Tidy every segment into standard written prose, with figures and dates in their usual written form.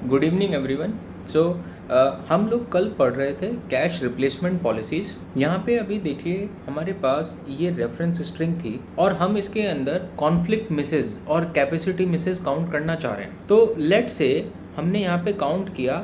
Good evening everyone. सो हम लोग कल पढ़ रहे थे कैश रिप्लेसमेंट पॉलिसीज। यहाँ पे अभी देखिए हमारे पास ये रेफरेंस स्ट्रिंग थी और हम इसके अंदर कॉन्फ्लिक्ट मिसेस और कैपेसिटी मिसेस काउंट करना चाह रहे हैं। तो लेट से हमने यहाँ पे काउंट किया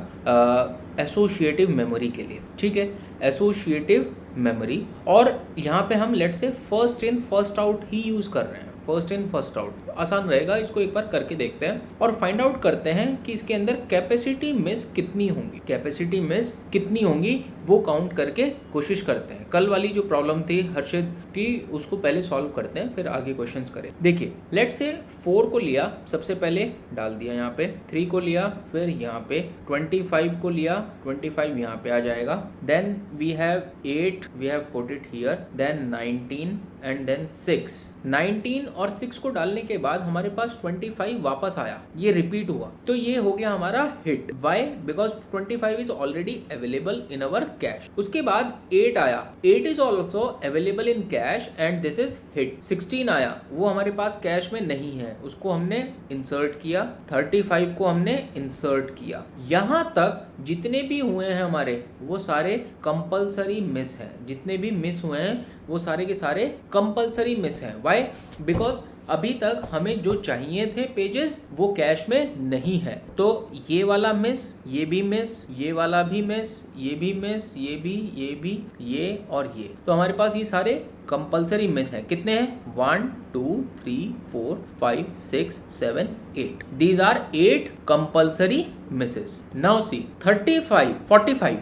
एसोशिएटिव मेमोरी के लिए, ठीक है, एसोशिएटिव मेमोरी। और यहाँ पे हम लेट से first in first out he use कर रहे हैं, फर्स्ट इन फर्स्ट आउट आसान रहेगा। इसको एक बार करके देखते हैं और फाइंड आउट करते हैं कि इसके अंदर कैपेसिटी मिस कितनी होंगी, कैपेसिटी मिस कितनी होंगी वो काउंट करके कोशिश करते हैं। कल वाली जो प्रॉब्लम थी हर्षित की उसको पहले सॉल्व करते हैं, फिर आगे क्वेश्चंस करें। देखिए लेट से 4 को लिया, सबसे पहले डाल दिया यहाँ पे, 3 को लिया, फिर यहाँ पे 25 को लिया, 25 यहाँ पे आ जाएगा। Then we have 8, we have put it here, then 19 and then 6। 19 और 6 को डालने के बाद हमारे पास 25 वापस आया, ये रिपीट हुआ, तो ये हो गया हमारा hit. Why? Because 25 is already available in our cache. उसके बाद 8 आया, 8 is also available in cache and this is hit. 16 आया, वो हमारे पास कैश में नहीं है, उसको हमने इंसर्ट किया। 35 को हमने इंसर्ट किया। यहां तक जितने भी हुए हैं हमारे वो सारे कंपलसरी मिस हैं, जितने भी मिस हुए हैं वो सारे के सारे कंपलसरी मिस हैं। व्हाई? बिकॉज अभी तक हमें जो चाहिए थे पेजेस वो कैश में नहीं है। तो ये वाला मिस, ये भी मिस, ये वाला भी मिस, ये भी मिस, ये भी, ये और ये, तो हमारे पास ये सारे कंपलसरी मिस हैं। कितने हैं? 1 2 3 4 5 6 7 8। These are 8 compulsory misses. Now see 35 45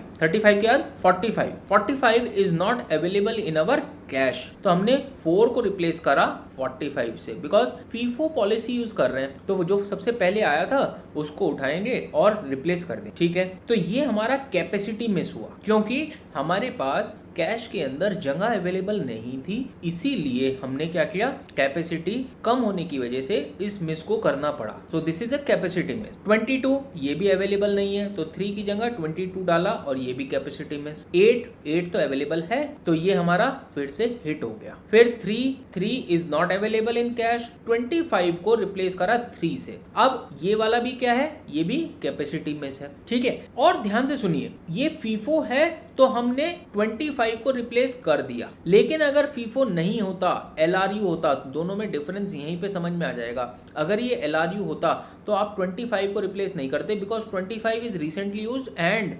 के बाद 45 is not available in our cache. तो हमने 4 को रिप्लेस करा 45 से, बिकॉज फीफो पॉलिसी यूज कर रहे हैं, तो वो जो सबसे पहले आया था उसको उठाएंगे और रिप्लेस कर दें, ठीक है। तो ये हमारा कैपेसिटी मिस हुआ, क्योंकि हमारे पास कैश के अंदर जगह अवेलेबल नहीं थी, इसीलिए हमने क्या किया, कैपेसिटी कम होने की वजह से इस मिस को करना पड़ा। तो this is a capacity miss. 22 ये भी अवेलेबल नहीं है, तो 3 की जगह 22 डाला और ये भी कैपेसिटी मिस। 8 तो अवेलेबल है, तो ये हमारा फिर से हिट हो गया। फिर 3 is not available in cash, 25 को रिप्लेस करा 3 से। अब ये वाला भी क्या है, ये भी कैपेसिटी मिस है, ठीक है। और ध्यान से सुनिए, ये फीफो है तो हमने 25 को रिप्लेस कर दिया, लेकिन अगर फीफो नहीं होता, LRU होता, दोनों में डिफरेंस यहीं पे समझ में आ जाएगा। अगर ये LRU होता तो आप 25 को रिप्लेस नहीं करते, because 25 is recently used and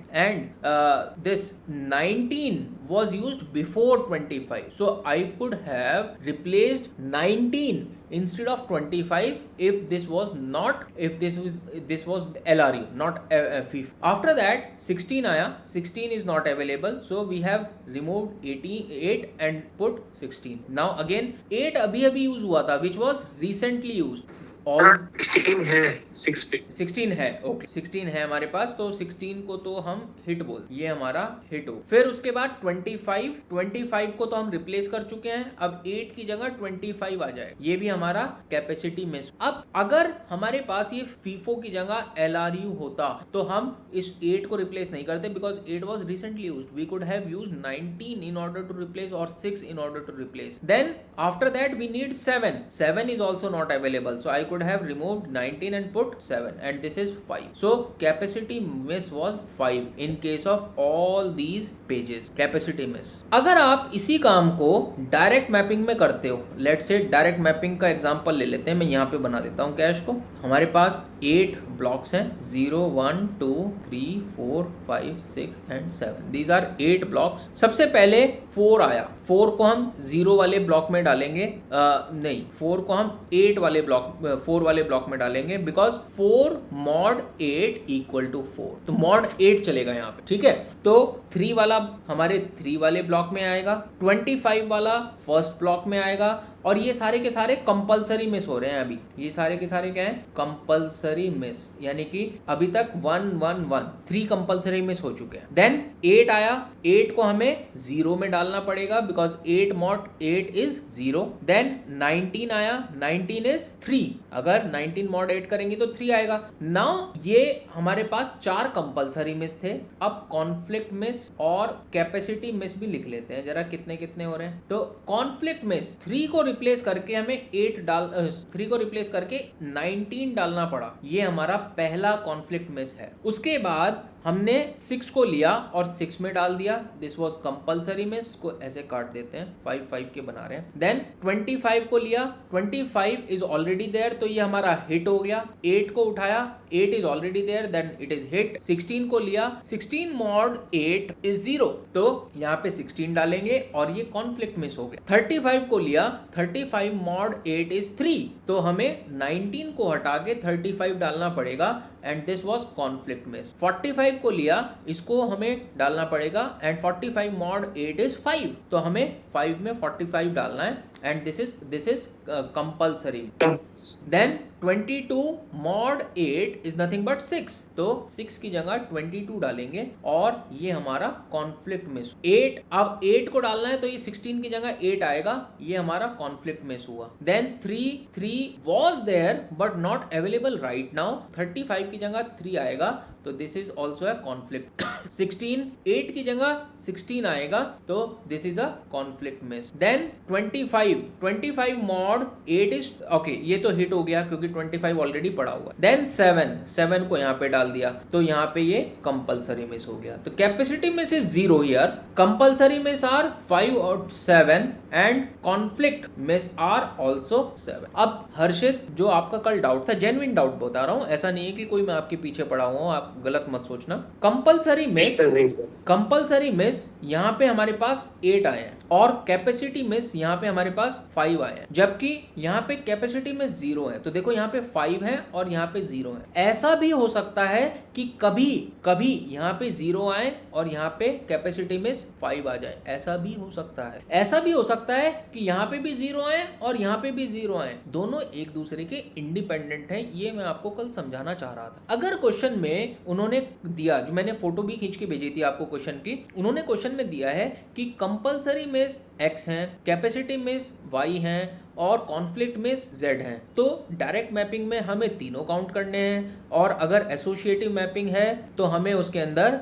this 19 was used before 25, so I could have replaced 19 instead of 25 if this was LRU, not FIF. After that 16 आया, 16 is not available, so we have removed 8 and put 16. Now again 8 अभी use हुआ था, which was recently used. All 16 है, okay 16 है हमारे पास, तो 16 को तो हम हिट बोल, ये हमारा हिट हो। फिर उसके बाद 25 को तो हम रिप्लेस कर चुके हैं, अब 8 की जगह 25 आ जाए, ये भी हमारा कैपेसिटी मिस। अब अगर हमारे पास ये फीफो की जगह LRU होता तो हम इस 8 को रिप्लेस नहीं करते, because 8 was recently used. We could have used 19 in order to replace और 6 in order to replace. Then after that we need 7 is also not available, so I could have removed 19 and put 7 and this is 5. So capacity miss was 5 in case of all these pages. Capacity miss. अगर आप इसी काम को direct mapping में करते हो, late से direct mapping का एग्जांपल ले लेते हैं, मैं यहाँ पे बना देता हूँ कैश को। हमारे पास 8 ब्लॉक्स हैं, 0 1 2 3 4 5 6 and 7. These are 8 blocks. सबसे पहले 4 आया, 4 को हम 0 वाले ब्लॉक में डालेंगे, नहीं 4 को हम 4 वाले ब्लॉक में डालेंगे, बिकॉज 4 mod 8 इक्वल टू 4, तो mod 8 चलेगा यहाँ पे, ठीक है। तो 3 वाला हमारे 3 वाले ब्लॉक में आएगा, 25 वाला फर्स्ट ब्लॉक में आएगा, और ये सारे के सारे कंपलसरी मिस हो रहे हैं। अभी ये सारे के सारे क्या हैं, कंपलसरी मिस, यानी कि अभी तक 1 1 1 3 कंपलसरी मिस हो चुके हैं। देन 8 आया, 8 को हमें 0 में डालना पड़ेगा, बिकॉज 8 mod 8 इज 0। देन 19 आया, 19 इज 3, अगर 19 mod 8 करेंगे तो 3 आएगा। नाउ ये हमारे पास 4 कंपलसरी मिस थे। अब कॉन्फ्लिक्ट मिस और कैपेसिटी मिस भी लिख लेते हैं जरा, कितने कितने हो रहे हैं। तो कॉन्फ्लिक्ट मिस 3 को रिप्लेस करके हमें 3 को रिप्लेस करके 19 डालना पड़ा। ये हमारा पहला कॉन्फ्लिक्ट मिस है। उसके बाद हमने 6 को लिया और 6 में डाल दिया, दिस वॉज कंपल्सरी मिस, को ऐसे काट देते हैं, 5 के बना रहे हैं। देन 25 को लिया, 25 इज ऑलरेडी देयर, तो ये हमारा हिट हो गया। 8 को उठाया, 8 is already there, then it is hit. 16 को लिया, 16 मॉड 8 इज 0, तो यहाँ पे 16 डालेंगे और ये कॉन्फ्लिक्ट मिस हो गया। 35 को लिया, 35 मॉड 8 इज 3, तो हमें 19 को हटा के 35 डालना पड़ेगा and this was conflict miss. 45 को लिया, इसको हमें डालना पड़ेगा एंड 45 मॉड 8 इज 5, तो हमें 5 में 45 डालना है and this is compulsory. Then 22 mod 8 is nothing but 6, तो 6 की जगह 22 डालेंगे और ये हमारा कॉन्फ्लिक्ट मिस। 8, अब 8 को डालना है तो ये 16 की जगह 8 आएगा, ये हमारा कॉन्फ्लिक्ट मिस हुआ। Then 3 was there but not available right now, 35 की जगह 3 आएगा, तो this is also a conflict. 16, 8 की जगह 16 आएगा, तो this is a conflict miss. Then 25 mod 8 is okay, ये तो हिट हो गया क्योंकि 25 ऑलरेडी पड़ा हुआ। देन 7 को यहाँ पे डाल दिया, तो यहाँ पे ये कंपल्सरी मिस हो गया। तो capacity miss is 0 here, compulsory miss are 5 और 7 and conflict miss are also 7। अब हर्षित, जो आपका कल डाउट था, जेन्युइन डाउट बता रहा हूं, ऐसा नहीं है कि कोई मैं आपके पीछे पड़ा हुआ हूं, आप गलत मत सोचना। कंपल्सरी मिस यहाँ पे हमारे पास 8 आए हैं और कैपेसिटी मिस यहाँ पे हमारे पास 5 आए हैं, जबकि यहाँ पे कैपेसिटी मिस 0 है। तो देखो यहाँ पे 5 है और यहाँ पे 0 है। ऐसा भी हो सकता है कि कभी कभी यहाँ पे 0 आए और यहाँ पे कैपेसिटी मिस 5 आ जाए, ऐसा भी हो सकता है। ऐसा भी हो सकता है कि यहाँ पे भी 0 आए और यहाँ पे भी 0 आए, दोनों एक दूसरे के इंडिपेंडेंट हैं। ये मैं आपको कल समझाना चाह रहा था। अगर क्वेश्चन में उन्होंने दिया, जो मैंने फोटो भी खींच के भेजी थी आपको क्वेश्चन की, उन्होंने क्वेश्चन में दिया है कि कंपल्सरी मिस x हैं, कैपेसिटी मिस y हैं और कॉन्फ्लिक्ट मिस z हैं, तो डायरेक्ट मैपिंग में हमें तीनों काउंट करने हैं, और अगर एसोसिएटिव मैपिंग है तो हमें उसके अंदर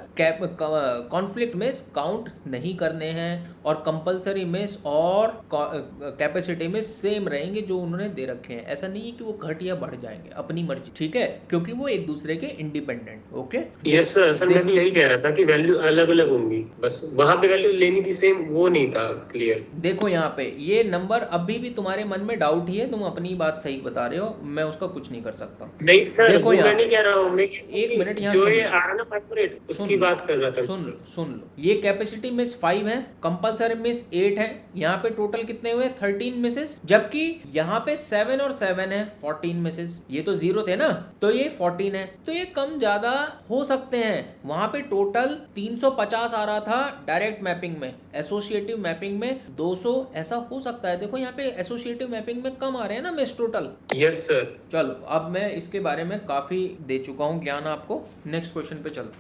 कॉन्फ्लिक्ट मिस काउंट नहीं करने हैं, और कंपल्सरी मिस और कैपेसिटी मिस सेम रहेंगे जो उन्होंने दे रखे हैं। ऐसा नहीं है कि वो घट या बढ़ जाएंगे, अपनी मर्जी, ठीक है, क्योंकि वो एक दूसरे के इंडिपेंडेंट। ओके, यस सर, मैं भी यही कह रहा था कि वैल्यू अलग अलग होंगी, बस वहां पे वैल्यू लेनी थी सेम, वो नहीं था क्लियर। देखो यहाँ पे ये नंबर अभी भी तुम्हारे मन में डाउट ही है, तुम अपनी बात सही बता रहे हो, मैं उसका कुछ नहीं कर सकता। नहीं सर, देखो मैं नहीं कह रहा हूँ, मैं एक मिनट यहाँ जो ये आ रहा ना 5/8 उसकी बात कर रहा था। सुन लो, ये कैपेसिटी मिस 5 है, कंपल्सरी मिस 8 है, यहाँ पे टोटल कितने हुए 13 मिसेस, जबकि यहाँ पे 7 और 7 है 14 मिसेस। ये तो 0 थे ना, तो ये 14 है, तो ये कम ज्यादा हो सकते हैं। वहां पे टोटल 350 आ रहा था डायरेक्ट मैपिंग में, एसोसिएटिव मैपिंग में 200, ऐसा हो सकता है। देखो यहाँ पे एसोसिएटिव मैपिंग में कम आ रहे हैं ना मिस टोटल। Yes sir. चलो, अब मैं इसके बारे में काफी दे चुका हूँ ज्ञान आपको। नेक्स्ट क्वेश्चन पे चलते।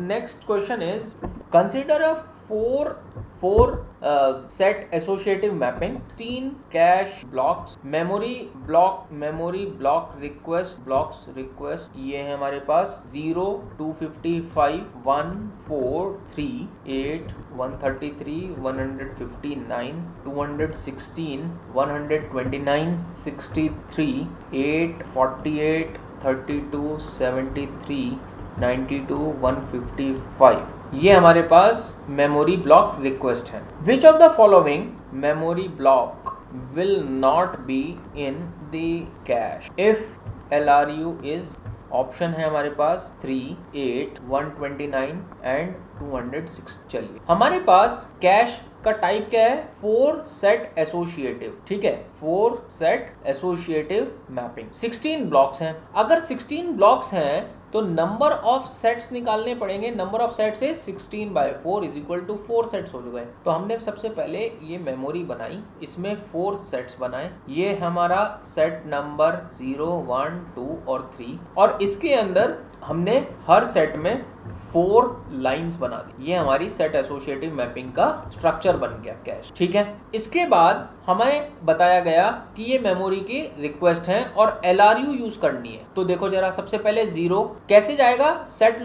Next question is consider a four set associative mapping, 16 cache blocks, memory block request, ये है हमारे पास 0, 255, 1, 4, 3, 8, 133, 159, 216, 129, 63, 8, 48, 32, 73, 92, 155, ये हमारे पास मेमोरी ब्लॉक रिक्वेस्ट है। Which of the following memory block will not be in the cash if LRU is, option है हमारे पास 3, 8, 129 and 206। चलिए, हमारे पास कैश का टाइप क्या है, 4 सेट एसोसिएटिव, ठीक है, 4 सेट एसोसिएटिव मैपिंग, 16 ब्लॉक्स हैं। अगर 16 ब्लॉक्स हैं तो नंबर ऑफ सेट्स निकालने पड़ेंगे। नंबर ऑफ सेट्स है 16/4 इज इक्वल टू 4 सेट्स हो गए। तो हमने सबसे पहले ये मेमोरी बनाई, इसमें 4 सेट्स बनाए। ये हमारा सेट नंबर 0, 1, 2 और 3, और इसके अंदर हमने हर सेट में 4 लाइंस बना दी। ये हमारी सेट एसोसिएटिव मैपिंग का स्ट्रक्चर बन गया कैश, ठीक है। इसके बाद हमें बताया गया कि ये मेमोरी की रिक्वेस्ट है और LRU यूज करनी है। तो देखो जरा, सबसे पहले 0 कैसे जाएगा, set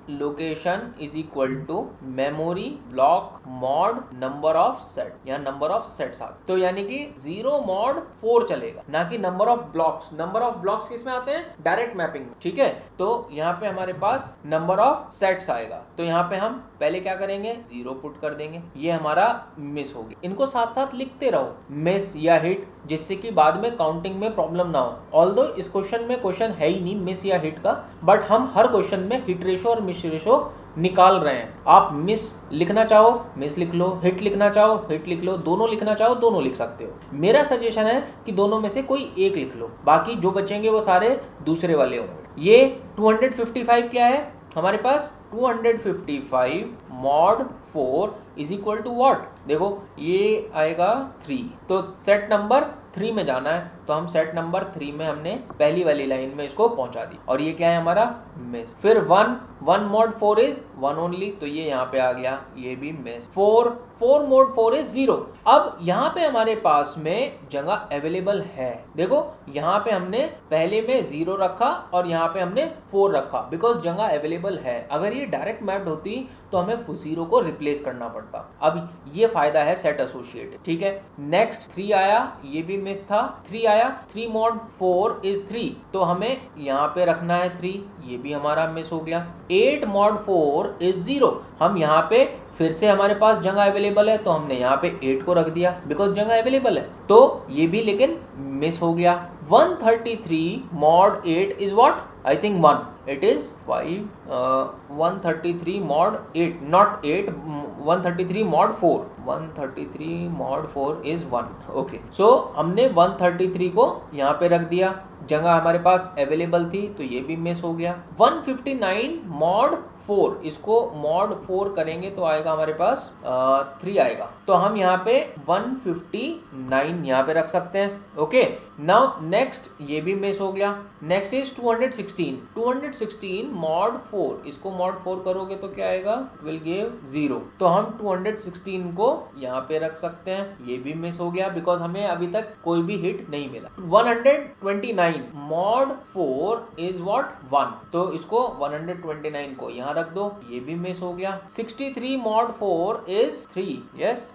location is equal to memory block mod number of set, यहाँ नंबर ऑफ सेट्स आ, तो यानी कि 0 मॉड 4 चलेगा, ना कि number of blocks. Number of blocks किस में आते हैं, डायरेक्ट मैपिंग में, ठीक है। तो यहाँ पे हमारे पास नंबर ऑफ सेट्स आएगा, तो यहाँ पे हम पहले क्या करेंगे, 0 पुट कर देंगे, ये हमारा मिस हो गया। इनको साथ साथ लिखते रहो, मिस या हिट, जिससे कि बाद में काउंटिंग में प्रॉब्लम ना हो। ऑल्दो इस क्वेश्चन में क्वेश्चन है ही नहीं मिस या हिट का, बट हम हर क्वेश्चन में हिट रेशो और मिस रेशो निकाल रहे हैं। आप मिस लिखना चाहो मिस लिख लो, हिट लिखना चाहो हिट लिख लो, दोनों लिखना चाहो दोनों लिख सकते हो। मेरा सजेशन है कि दोनों में से कोई एक लिख लो, बाकी जो बचेंगे वो सारे दूसरे वाले होंगे। ये 255 क्या है हमारे पास, 255 mod 4 is equal to what, देखो ये आएगा 3, तो सेट नंबर 3 में जाना है, तो हम सेट नंबर 3 में हमने पहली वाली लाइन में इसको पहुंचा दी, और ये क्या है हमारा मिस। फिर 1 मॉड 4 इज 1 ओनली, तो ये यहाँ पे आ गया, ये भी मिस। 4 mod 4 is 0। अब यहाँ पे हमारे पास में जगह अवेलेबल है, देखो यहाँ पे हमने पहले में 0 रखा और यहाँ पे हमने 4 रखा, बिकॉज जगह अवेलेबल है। अगर ये डायरेक्ट मैप्ड होती तो हमें 0 को रिप्लेस करना पड़ता। अब ये फायदा है सेट एसोसिएटेड, ठीक है। नेक्स्ट 3 आया, ये भी मिस था, 3 आया, 3 मॉड 4 इज 3, तो हमें यहाँ पे रखना है 3, ये भी हमारा मिस हो गया। 8 मॉड 4 इज 0, हम यहाँ पे फिर से हमारे पास जगह अवेलेबल है, तो हमने यहाँ पे 8 को रख दिया बिकॉज जगह अवेलेबल है, तो ये भी लेकिन मिस हो गया। 133 mod 8 is what, I think 1, it is 5, 133 mod 8, not 8, 133 mod 4, 133 mod 4 is 1, okay, so हमने 133 को यहाँ पे रख दिया, जगह हमारे पास अवेलेबल थी, तो ये भी मिस हो गया। 159 mod 4, इसको mod 4 करेंगे तो आएगा हमारे पास 3 आएगा, तो हम यहाँ पे 159 यहाँ पे रख सकते हैं, ओके। नाउ नेक्स्ट ये भी मिस हो गया। नेक्स्ट इज 216 mod 4, इसको mod 4 करोगे तो क्या आएगा, विल गिव 0, तो हम 216 को यहाँ पे रख सकते हैं, ये भी मिस हो गया बिकॉज हमें अभी तक कोई भी हिट नहीं मिला। 129 mod 4 इज व्हाट 1, तो इसको 129 को यहाँ रख दो, ये भी मिस हो गया। 63 mod 4 is 3, yes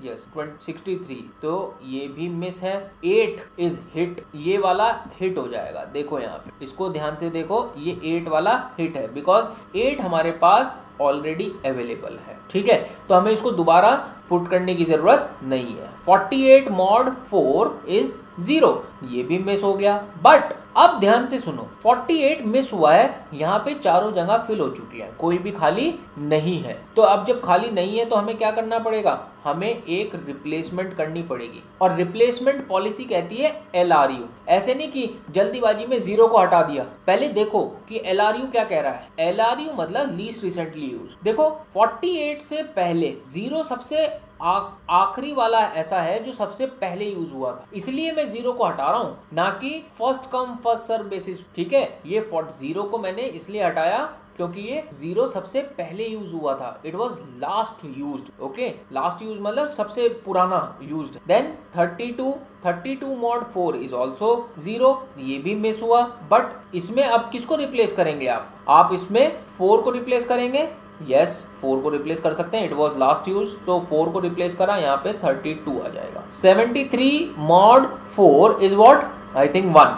63, तो ये भी मिस है। 8 is hit, ये वाला हिट हो जाएगा, देखो यहाँ पे इसको ध्यान से देखो, ये 8 वाला हिट है बिकॉज 8 हमारे पास ऑलरेडी अवेलेबल है, ठीक है, तो हमें इसको दोबारा पुट करने की जरूरत नहीं है। 48 mod 4 is 0, ये भी मिस हो गया। बट अब ध्यान से सुनो, 48 मिस हुआ है, यहाँ पे चारों जगह फिल हो चुकी है, कोई भी खाली नहीं है, तो अब जब खाली नहीं है तो हमें क्या करना पड़ेगा, हमें एक रिप्लेसमेंट करनी पड़ेगी, और रिप्लेसमेंट पॉलिसी कहती है LRU। ऐसे नहीं कि जल्दीबाजी में 0 को हटा दिया, पहले देखो कि LRU क्या कह रहा है। LRU मतलब लीस्ट रिसेंटली यूज्ड। देखो 48 से पहले 0 सबसे आखिरी वाला ऐसा है जो सबसे पहले यूज हुआ था, इसलिए मैं 0 को हटा रहा हूं, ना कि first come first serve basis, ठीक है। ये 0 को मैंने इसलिए हटाया क्योंकि ये 0 सबसे पहले यूज हुआ था, it was last used, okay, last use मतलब सबसे पुराना used. Then 32 mod 4 is also 0, ये भी मिस हुआ। बट इसमें अब किसको रिप्लेस करेंगे आप इसमें 4 को रिप्लेस करेंगे, यस 4 को रिप्लेस कर सकते हैं, इट वॉज लास्ट यूज, तो 4 को रिप्लेस करा, यहाँ पे 32 आ जाएगा। 73 mod 4 is what, I think 1,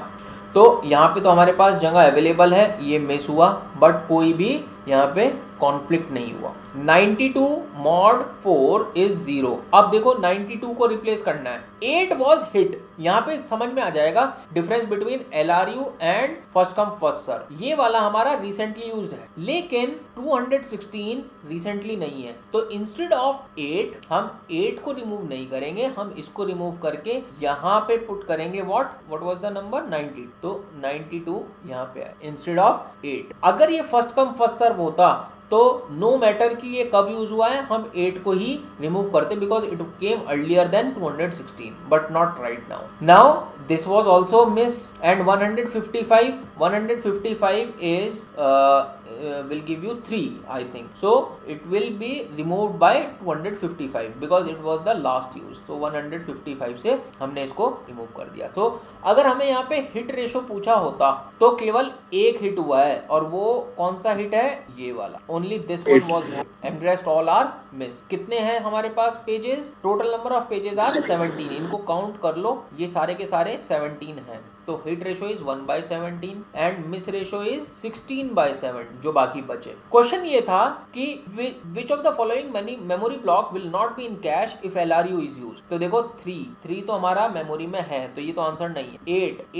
तो यहाँ पे तो हमारे पास जगह अवेलेबल है, ये मिस हुआ, बट कोई भी यहाँ पे कॉन्फ्लिक्ट नहीं हुआ। 92 mod 4 is 0, अब देखो 92 को रिप्लेस करना है, 8 was hit, यहाँ पे समझ में आ जाएगा difference between LRU and first come first serve. ये वाला हमारा रिसेंटली यूज्ड है, लेकिन 216 रिसेंटली नहीं है, तो इंस्टेड ऑफ 8 हम 8 को रिमूव नहीं करेंगे, हम इसको रिमूव करके यहाँ पे पुट करेंगे व्हाट वाज द नंबर 90, तो 92 यहाँ पे है इंस्टेड ऑफ 8। अगर ये फर्स्ट कम फर्स्ट सर्व होता तो नो मैटर कि ये कब यूज हुआ है, हम 8 को ही रिमूव करते because it came earlier than 216 but not right now this was also miss and 155 is will give you 3 I think, so it will be removed by 255 because it was the last use, so 155 से हमने इसको remove कर दिया। तो अगर हमें यहाँ पे हिट रेशो पूछा होता तो केवल एक हिट हुआ है और वो कौन सा हिट है, ये वाला, only this one was hit and rest all are miss. कितने हैं हमारे पास pages, total number of pages are 17, इनको काउंट कर लो, ये सारे के सारे 17 हैं, तो hit ratio is 1/17 and miss ratio is 16/7 जो बाकी बचे। क्वेश्चन ये था कि which of the following memory block will not be in cash if LRU is used. तो देखो 3 तो हमारा मेमोरी में है, तो ये तो आंसर नहीं है।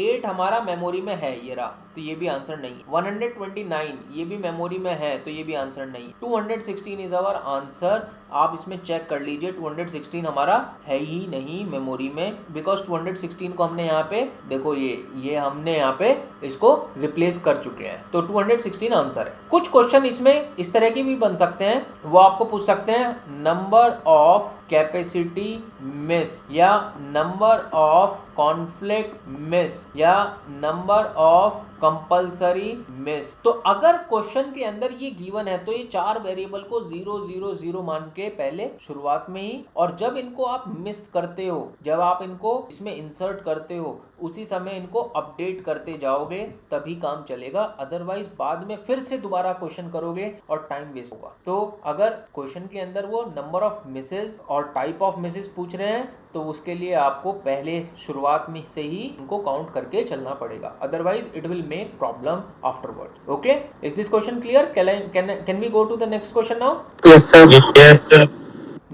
8 हमारा मेमोरी में है, ये रहा, तो ये भी आंसर नहीं है। 129 ये भी मेमोरी में है, तो ये भी आंसर नहीं है। 216 इज आवर आंसर। आप इसमें चेक कर लीजिए, 216 हमारा है ही नहीं मेमोरी में, बिकॉज 216 को हमने यहाँ पे देखो ये हमने यहाँ पे इसको रिप्लेस कर चुके हैं, तो 216 आंसर है। कुछ क्वेश्चन इसमें इस तरह के भी बन सकते हैं, वो आपको पूछ सकते हैं नंबर ऑफ कैपेसिटी मिस या नंबर ऑफ कॉन्फ्लिक्ट मिस या नंबर ऑफ कंपल्सरी मिस। तो अगर क्वेश्चन के अंदर ये गिवन है तो ये 4 वेरिएबल को 0 0 0 मान के पहले शुरुआत में ही, और जब इनको आप मिस करते हो, जब आप इनको इसमें इंसर्ट करते हो, उसी समय इनको अपडेट करते जाओगे तभी काम चलेगा, अदरवाइज बाद में फिर से दोबारा क्वेश्चन करोगे और टाइम वेस्ट होगा। तो अगर क्वेश्चन के अंदर वो नंबर ऑफ मिसेस और टाइप ऑफ मिसेस पूछ रहे हैं तो उसके लिए आपको पहले शुरुआत में से ही इनको काउंट करके चलना पड़ेगा, otherwise it will make problem afterward. Okay, is this question clear? Can we go to the next question now? Yes sir, yes sir.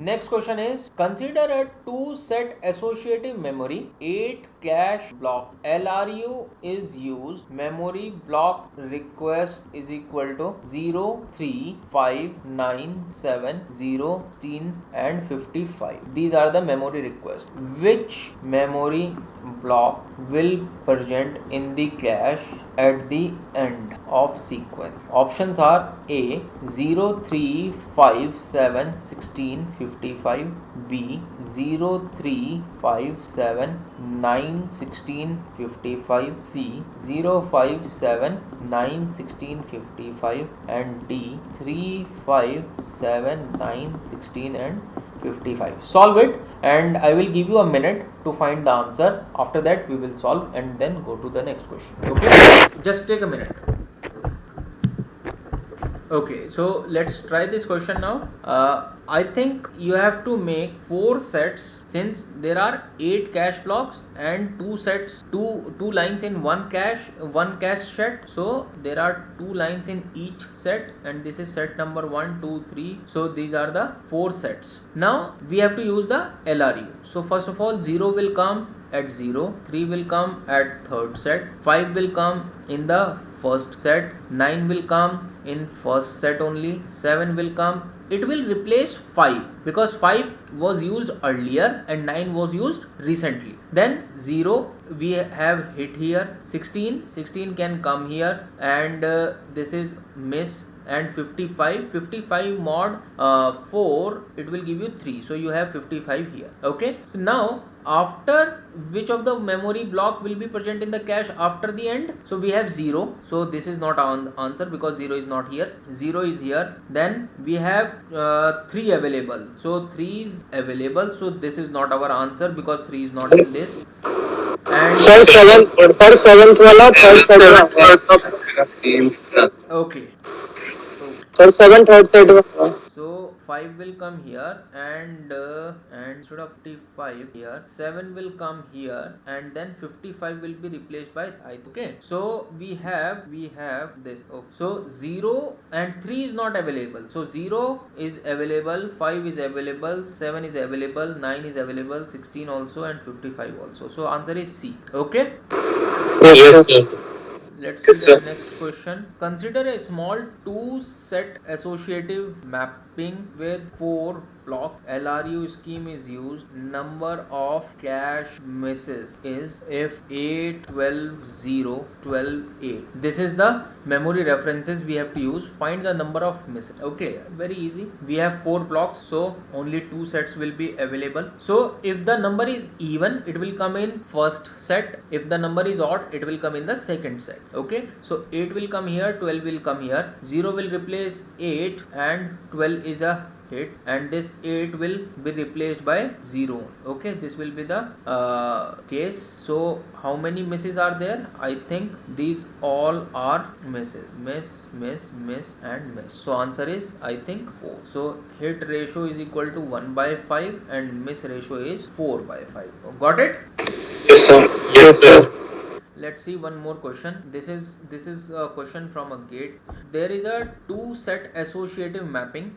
Next question is, consider a 2-set associative memory, 8 cache block. LRU is used. Memory block request is equal to 0, 3, 5, 9, 7, 0, 16 and 55. These are the memory requests. Which memory block will present in the cache at the end of sequence? Options are A 0, 3, 5, 7, 16, 55, B 0, 3, 5, 7, 9, 16, 55, C 0, 5, 7, 9, 16, 55 and D 3, 5, 7, 9, 16 and 55. Solve it and I will give you a minute to find the answer. After that we will solve and then go to the next question. Okay, just take a minute. Okay, so let's try this question now. I think you have to make 4 sets since there are 8 cache blocks and 2 sets, two lines in one cache set. So there are 2 lines in each set and this is set number 1, 2, 3. So these are the 4 sets. Now we have to use the LRU. So first of all 0 will come at 0, 3 will come at third set, 5 will come in the first set, 9 will come in first set only, 7 will come, it will replace 5 because 5 was used earlier and 9 was used recently. Then 0 we have hit here, 16 can come here and this is miss, and 55 mod 4 it will give you 3, so you have 55 here. Okay, so now after which of the memory block will be present in the cache after the end? So we have 0, so this is not on answer because 0 is not here, 0 is here. Then we have 3 available, so 3 is available, so this is not our answer because 3 is not in this. And sir 7th वाला okay, sir 7th third set वाला। so 5 will come here and instead of 55 here 7 will come here and then 55 will be replaced by I. Okay, so we have this. Okay. So 0 and 3 is not available, so 0 is available, 5 is available, 7 is available, 9 is available, 16 also and 55 also, so answer is C. Okay, Yes sir. let's see the next question. Consider a small 2-set associative mapping with 4 block LRU scheme is used, number of cache misses is if 8, 12, 0, 12, 8. This is the memory references we have to use. Find the number of misses. Okay, very easy. We have 4 blocks, so only 2 sets will be available. So if the number is even, it will come in first set. If the number is odd, it will come in the second set. Okay, so 8 will come here, 12 will come here, 0 will replace 8 and 12 is a hit, and this 8 will be replaced by 0. Okay, this will be the case. So how many misses are there? I think these all are misses. Miss, miss, miss and miss. So answer is I think 4. So hit ratio is equal to 1/5 and miss ratio is 4/5. Got it? Yes, sir. Yes, sir. Let's see one more question. This is a question from a gate. There is a 2 set associative mapping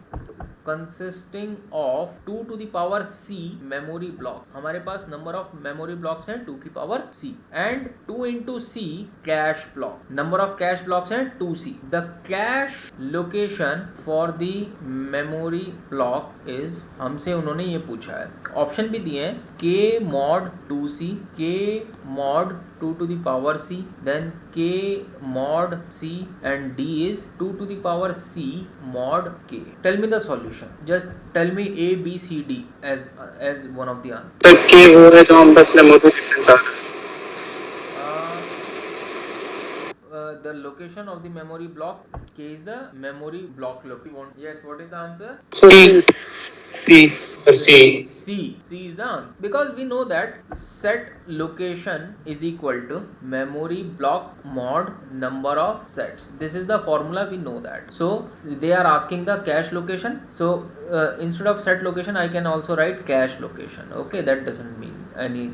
consisting of 2 to the power c memory block. हमारे पास number of memory blocks हैं 2 की power c and 2 into c cache block. Number of cache blocks हैं 2c. The cache location for the memory block is, हमसे उन्होंने ये पूछा है, option भी दिए हैं k mod 2c, k mod 2 to the power c, then k mod c and d is 2 to the power c mod k. Tell me the solution. Just tell me A, B, C, D as one of the answers. तो k वो है जो हम बस memory difference आ रहा है. The location of the memory block, k is the memory block location. Yes, what is the answer? C. C is the answer, because we know that set location is equal to memory block mod number of sets. This is the formula, we know that. So they are asking the cache location, so instead of set location I can also write cache location. Okay, that doesn't mean any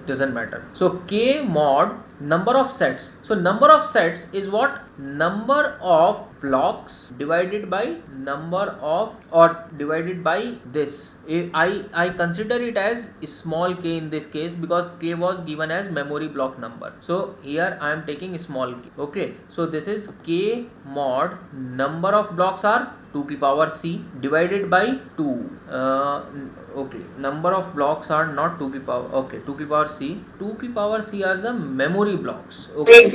doesn't matter. So k mod number of sets. So number of sets is what? Number of blocks divided by number of, or divided by this. I consider it as small k in this case because k was given as memory block number. So here I am taking small k. Okay, so this is k mod number of blocks are 2 to the power c divided by 2. Okay, number of blocks are not 2 to the power, okay, 2 to the power c. 2 to the power c as the memory blocks. Okay.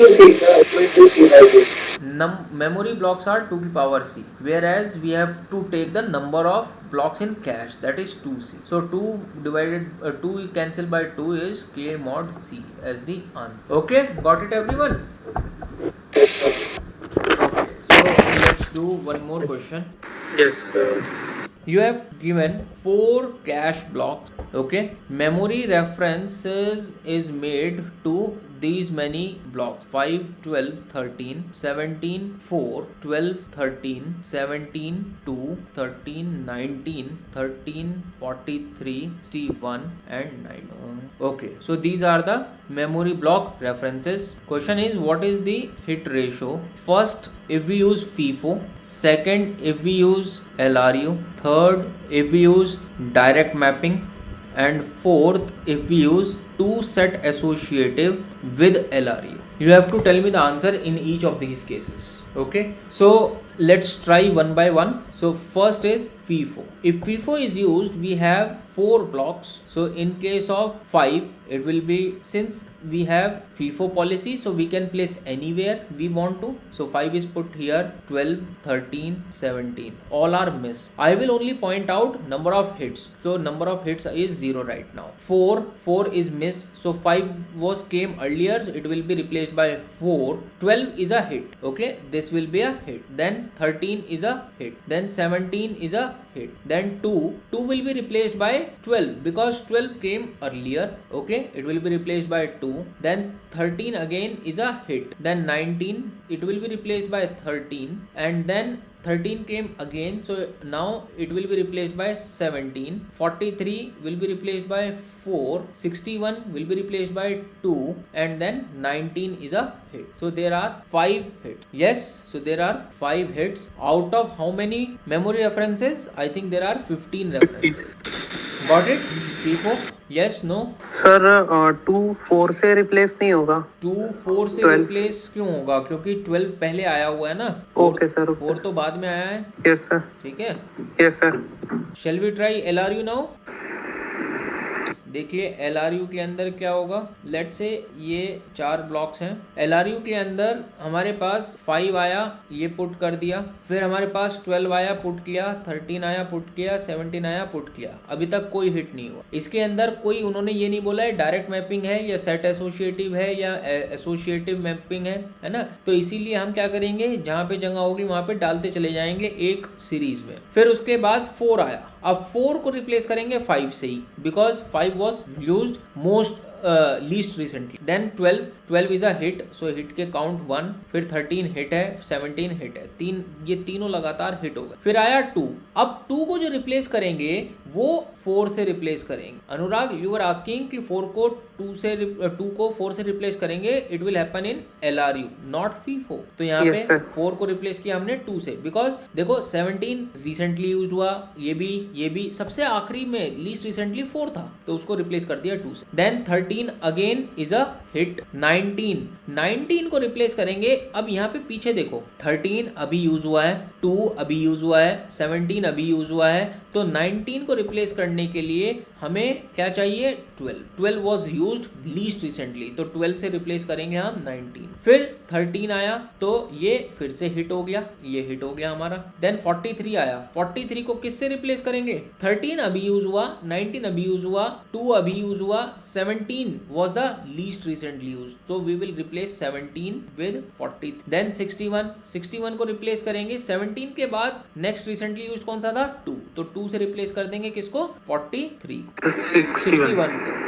Memory blocks are 2 to the power c, whereas we have to take the number of blocks in cache, that is 2c. So 2 divided 2 cancel by 2 is k mod c as the answer. Okay, got it everyone? Yes, sir. Okay, so let's do one more question. Yes, sir. You have given 4 cache blocks. Okay, memory references is made to these many blocks: 5, 12, 13, 17, 4, 12, 13, 17, 2, 13, 19, 13, 43, 61 and 9. Okay, so these are the memory block references. Question is, what is the hit ratio? First, if we use FIFO. Second, if we use LRU. Third, if we use direct mapping. And fourth, if we use 2 set associative with LRU. You have to tell me the answer in each of these cases. Okay, so let's try one by one. So first is FIFO. If FIFO is used, we have 4 blocks. So in case of 5, it will be, since we have FIFO policy, so we can place anywhere we want to. So 5 is put here, 12, 13, 17, all are missed. I will only point out number of hits. So number of hits is 0 right now. 4 is missed. So 5 came earlier, so it will be replaced by 4. 12 is a hit. Okay, this will be a hit. Then 13 is a hit. Then 17 is a hit. Then 2 will be replaced by 12 because 12 came earlier. Okay, it will be replaced by 2. Then 13 again is a hit. Then 19, it will be replaced by 13, and then 13 came again, so now it will be replaced by 17. 43 will be replaced by 4. 61 will be replaced by 2, and then 19 is a hit. So there are 5 hits. Yes, so there are 5 hits. Out of how many memory references? I think there are 15 references. Got it? FIFO? Yes, no? Sir 2 4 से replace नहीं होगा? 2 4 से 12 replace क्यों होगा? क्योंकि 12 पहले आया हुआ है ना। ओके सर, 4 तो बाद में आया है। यस सर, ठीक है, yes sir. Shall we try LRU now? देखिए LRU के अंदर क्या होगा। लेट्स से ये 4 ब्लॉक्स हैं। LRU के अंदर हमारे पास 5 आया, ये पुट कर दिया। फिर हमारे पास 12 आया, पुट किया। 13 आया, पुट किया। 17 आया, पुट किया। अभी तक कोई हिट नहीं हुआ। इसके अंदर कोई उन्होंने ये नहीं बोला है डायरेक्ट मैपिंग है या सेट एसोसिएटिव है या एसोसिएटिव मैपिंग है ना। तो इसीलिए हम क्या करेंगे, जहाँ पे जगह होगी वहाँ पे डालते चले जाएंगे एक सीरीज में। फिर उसके बाद 4 आया। अब 4 को रिप्लेस करेंगे 5 से ही, because 5 was used most least recently. Then 12 is a hit, so hit के काउंट 1। फिर 13 हिट है, 17 हिट है। ये तीनों लगातार हिट हो गए। फिर आया 2। अब 2 को जो रिप्लेस करेंगे वो 4 से रिप्लेस करेंगे। अनुराग, यू आर आस्किंग कि 4 को 4 से रिप्लेस करेंगे। It will happen in LRU, not FIFO। तो यहाँ Yes, पे sir. 4 को रिप्लेस किया हमने 2 से, बिकॉज देखो 17 रिसेंटली यूज हुआ, ये भी सबसे आखिरी में लीस्ट रिसेंटली 4 था, तो उसको रिप्लेस कर दिया 2 से। Then 13 again is a hit. 19 को रिप्लेस करेंगे। अब यहाँ पे पीछे देखो, 13 अभी यूज हुआ है, 2 अभी यूज हुआ है, 17 अभी यूज हुआ है। तो 19 को रिप्लेस करने के लिए हमें क्या चाहिए, 12 वॉज यूज लीस्ट रिसेंटली, तो 12 से रिप्लेस करेंगे हम 19। फिर 13 आया, तो ये फिर से हिट हो गया, ये हिट हो गया हमारा। देन 43 आया। 43 को किससे रिप्लेस करेंगे? 13 अभी यूज हुआ, 19 अभी यूज हुआ, 2 अभी यूज हुआ, 17 was the least recently use, तो we will replace 17 with 40। Then 61 को रिप्लेस करेंगे। 17 के बाद नेक्स्ट रिसेंटली यूज कौन सा था? 2, तो 2 से रिप्लेस कर देंगे किसको? 43 को, 61 को।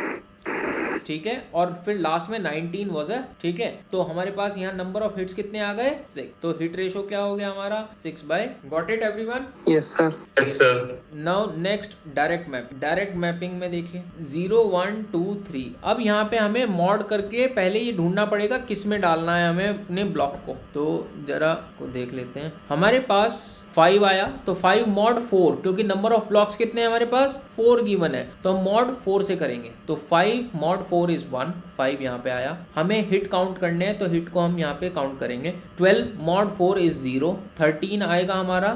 ठीक है, और फिर लास्ट में 19 वॉज है। ठीक है, तो हमारे पास यहाँ नंबर ऑफ हिट्स कितने आ गए? 6। तो हिट रेशो क्या हो गया हमारा? 6/। Got it everyone? Yes sir, yes sir. Now next direct map. Direct mapping में देखिए 0 1 2 3। अब यहाँ पे हमें मॉड करके पहले ये ढूंढना पड़ेगा किस में डालना है हमें अपने ब्लॉक को। तो जरा को देख लेते हैं। हमारे पास 5 आया, तो 5 mod 4, क्योंकि नंबर ऑफ ब्लॉक्स कितने हैं हमारे पास? 4 गिवन है, तो हम mod 4 से करेंगे। तो 5 mod 4 इज 1। 5 यहाँ पे आया। हमें हिट काउंट करने हैं, तो हिट को हम यहाँ पे काउंट करेंगे। 12 mod 4 इज 0। 13 आएगा हमारा,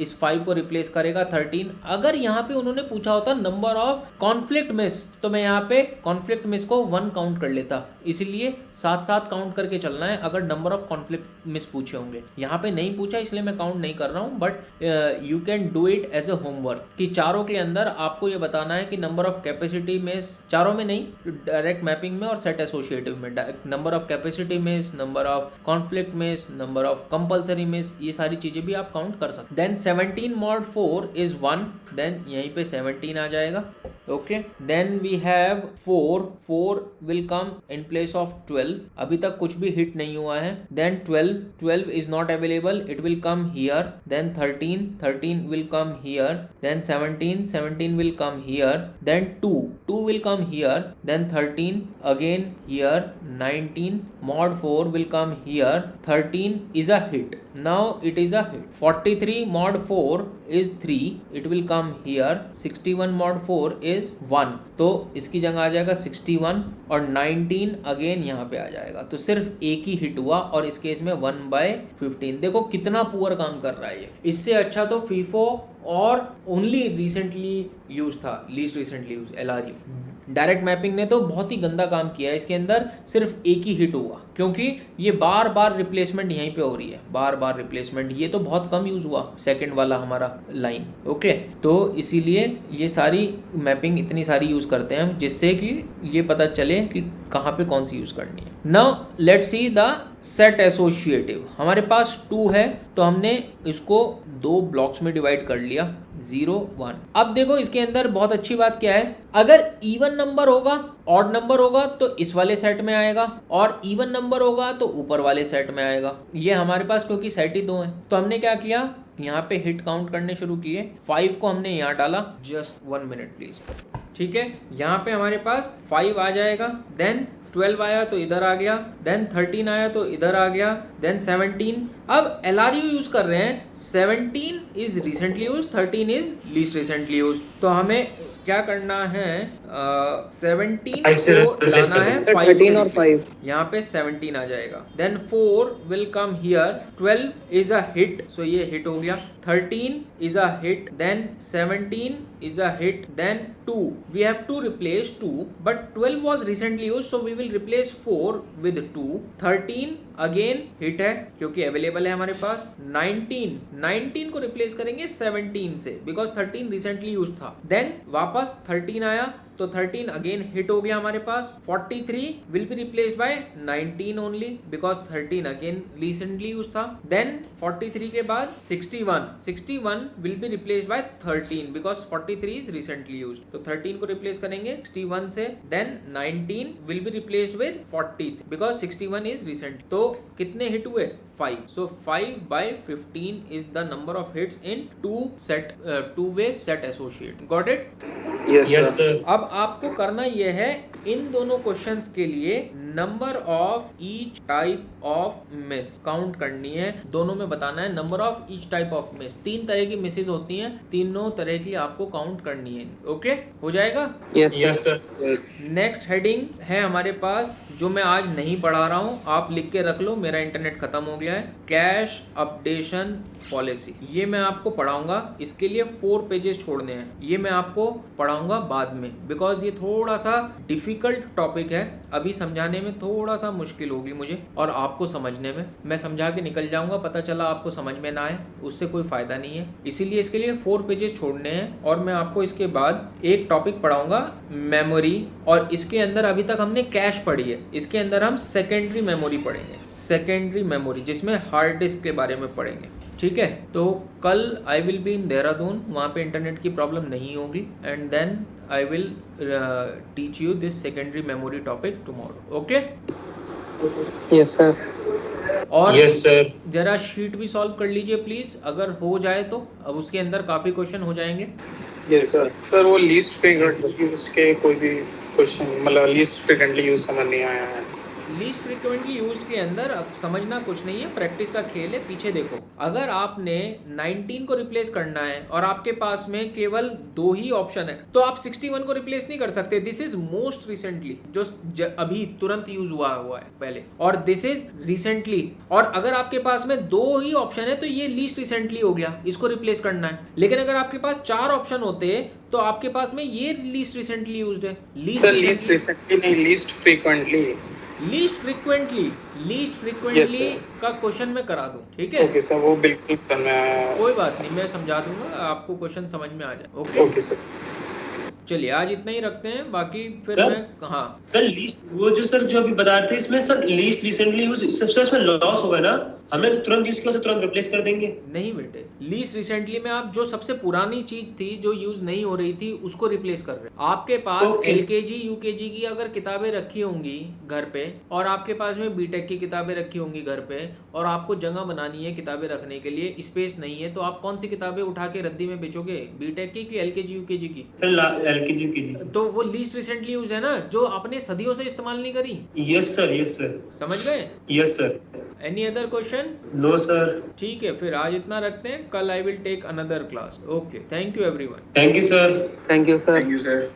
इस 5 को रिप्लेस करेगा 13। अगर यहाँ पे उन्होंने पूछा होता नंबर ऑफ कॉन्फ्लिक्ट मिस, तो मैं यहाँ पे कॉन्फ्लिक्ट मिस को 1 काउंट कर लेता। इसलिए साथ साथ काउंट करके चलना है अगर नंबर ऑफ कॉन्फ्लिक्ट मिस पूछे होंगे। यहाँ पे नहीं पूछा इसलिए मैं काउंट नहीं कर रहा हूँ, but you can do it as a homework कि चारों के अंदर आपको ये बताना है कि नंबर ऑफ कैपेसिटी मिस, चारों में नहीं, डायरेक्ट मैपिंग में और सेट एसोसिएटिव में, number of capacity miss, number of conflict miss, number of compulsory miss, ये सारी चीजें भी आप काउंट कर सकते। Then 17 mod 4 is 1। देन यहीं पे 17 आ जाएगा। Okay, then we have 4 will come in place of 12। अभी तक कुछ भी हिट नहीं हुआ है। Then 12 is not available, it will come here. Then 13 will come here. Then 17 will come here. Then 2 will come here. Then 13 again here. 19 mod 4 will come here. 13 is a hit. Now it is a hit. 43 mod 4 is 3. It will come here. 61 mod 4 is 1. तो इसकी जगह आ जाएगा 61 और 19 again यहाँ पे आ जाएगा। तो सिर्फ एक ही हिट हुआ और इस केस में 1/15। देखो कितना पुअर काम कर रहा है ये। इससे अच्छा तो FIFO और ओनली रिसेंटली यूज था, least recently use LRU। Direct mapping ने तो बहुत ही गंदा काम किया है। इसके अंदर सिर्फ एक ही हिट हुआ क्योंकि ये बार बार रिप्लेसमेंट यहीं पे हो रही है, बार बार रिप्लेसमेंट। ये तो बहुत कम यूज हुआ सेकंड वाला हमारा लाइन। ओके, तो इसीलिए ये सारी मैपिंग इतनी सारी यूज करते हैं हम, जिससे कि ये पता चले कि कहाँ पे कौन सी यूज करनी है। Now let's see the set associative. हमारे पास 2 है, तो हमने इसको 2 ब्लॉक्स में डिवाइड कर लिया, 0 1। अब देखो इसके अंदर बहुत अच्छी बात क्या है, अगर इवन नंबर होगा, ऑड नंबर होगा तो इस वाले सेट में आएगा, और इवन नंबर होगा तो ऊपर वाले सेट में आएगा। ये हमारे पास क्योंकि सेट ही 2 है, तो हमने क्या किया, यहाँ पे हिट काउंट करने शुरू किए। 5 को हमने यहाँ डाला, जस्ट 1 मिनट प्लीज। ठीक है, यहाँ पे हमारे पास 5 आ जाएगा। देन 12 आया तो इधर आ गया, देन 13 आया तो इधर आ गया, देन 17। अब LRU यूज कर रहे हैं, 17 is recently use, 13 is least recently use. तो हमें क्या करना है, 17 5 से को replace लाना कर है देंगे। 5 13 से और replace। 5। यहाँ पे 17 आ जाएगा, then 4 will come here, 12 is a hit, so ये हिट हो गया, 13 is a hit, then 17 is a hit, then 2 we have to replace 2, but 12 was recently used, so we will replace 4 with 2, 13 again hit है क्योंकि available है हमारे पास, 19 को replace करेंगे 17 से बिकॉज 13 रिसेंटली यूज था, देन वापस 13 आया तो 13 अगेन हिट हो गया हमारे पास, 43 will be replaced by 19 only because 13 again recently use था, देन 43 के बाद 61 will be replaced by 13 because 43 is recently use, तो 13 को रिप्लेस करेंगे 61 से, then 19 will be replaced with 40 because 61 is recent, तो कितने हिट हुए 5, so 5 by 15 is the number of hits in two-way set associate, got it? Yes sir. अब आपको करना यह है इन दोनों क्वेश्चंस के लिए number of each type of miss count करनी है, दोनों में बताना है number of each type of miss, 3 तरह की मिसेज होती हैं, तीनों तरह की आपको काउंट करनी है, ओके हो जाएगा? Yes sir. नेक्स्ट हेडिंग है हमारे पास जो मैं आज नहीं पढ़ा रहा हूँ, आप लिख के रख लो, मेरा इंटरनेट खत्म हो गया है, कैश अपडेशन पॉलिसी, ये मैं आपको पढ़ाऊंगा, इसके लिए 4 पेजेस छोड़ने हैं, ये मैं आपको पढ़ाऊंगा बाद में बिकॉज ये थोड़ा सा डिफिकल्ट टॉपिक है, अभी समझाने में थोड़ा सा मुश्किल होगी मुझे और आपको समझने में, मैं समझा के निकल जाऊंगा, पता चला आपको समझ में ना आए, उससे कोई फायदा नहीं है, इसीलिए इसके लिए 4 पेजेस छोड़ने हैं और मैं आपको इसके बाद एक टॉपिक पढ़ाऊंगा मेमोरी, और इसके अंदर अभी तक हमने कैश पढ़ी है, इसके अंदर हम सेकेंडरी मेमोरी पढ़ेंगे, सेकेंडरी मेमोरी जिसमें हार्ड डिस्क के बारे में पढ़ेंगे, ठीक है? तो कल I will be in Dehradun, वहाँ पे इंटरनेट की प्रॉब्लम नहीं होगी, and then I will teach you this secondary memory topic tomorrow, okay? Yes sir. और Yes sir. जरा शीट भी सॉल्व कर लीजिए प्लीज, अगर हो जाए तो, अब उसके अंदर काफी क्वेश्चन हो जाएंगे। Yes sir. सर वो लीस्ट फ्रीक्वेंटली यूज्ड के कोई भी क्वेश्चन, मतलब लीस्ट फ्रीक्वेंटली यूज समझ नहीं आया है। लीस्ट फ्रीक्वेंटली यूज्ड के अंदर अब समझना कुछ नहीं है, प्रैक्टिस का खेल है, पीछे देखो, अगर आपने 19 को रिप्लेस करना है और आपके पास में केवल 2 ही ऑप्शन है तो आप 61 को रिप्लेस नहीं कर सकते, दिस इज मोस्ट रिसेंटली जो अभी तुरंत यूज हुआ है पहले, और दिस इज रिसेंटली, और अगर आपके पास में 2 ही ऑप्शन है तो ये लीस्ट रिसेंटली हो गया, इसको रिप्लेस करना है, लेकिन अगर आपके पास 4 ऑप्शन होते तो आपके पास में ये लीस्ट रिसेंटली यूज्ड है, सर लीस्ट रिसेंटली नहीं, least frequently. Least frequently Yes, sir. का क्वेश्चन मैं करा दूं, ठीक है? ओके सर, वो बिल्कुल समझ में आया। कोई बात नहीं, मैं समझा दूंगा, आपको क्वेश्चन समझ में आ जाए, ओके? Okay sir. चलिए आज इतना ही रखते हैं, बाकी फिर सर? मैं, हाँ सर लीस्ट वो जो सर जो अभी बता रहे थे इसमें सर लीस्ट रिसेंटली यूज सबसे इसमें लॉस होगा ना, हमने तो तुरंत यूज किया, तुरंत रिप्लेस कर देंगे। नहीं बेटे, लीस्ट रिसेंटली में आप जो सबसे पुरानी चीज थी जो यूज नहीं हो रही थी उसको रिप्लेस कर रहे हैं। आपके पास Okay. LKG UKG की अगर किताबें रखी होंगी घर पे, और आपके पास में बीटेक की किताबें रखी होंगी घर पे, और आपको जगह बनानी है किताबें रखने के लिए, स्पेस नहीं है, तो आप कौन सी किताबें उठा के रद्दी में बेचोगे, बीटेक की कि LKG UKG की? Sir LKG UKG। तो वो लीस्ट रिसेंटली यूज है ना, जो आपने सदियों से इस्तेमाल नहीं करी। Yes sir. समझ गए? Yes sir. Any other question? No sir. ठीक है, फिर आज इतना रखते हैं, कल I will take another class, okay? Thank you everyone. Thank you sir. Thank you sir. Thank you sir.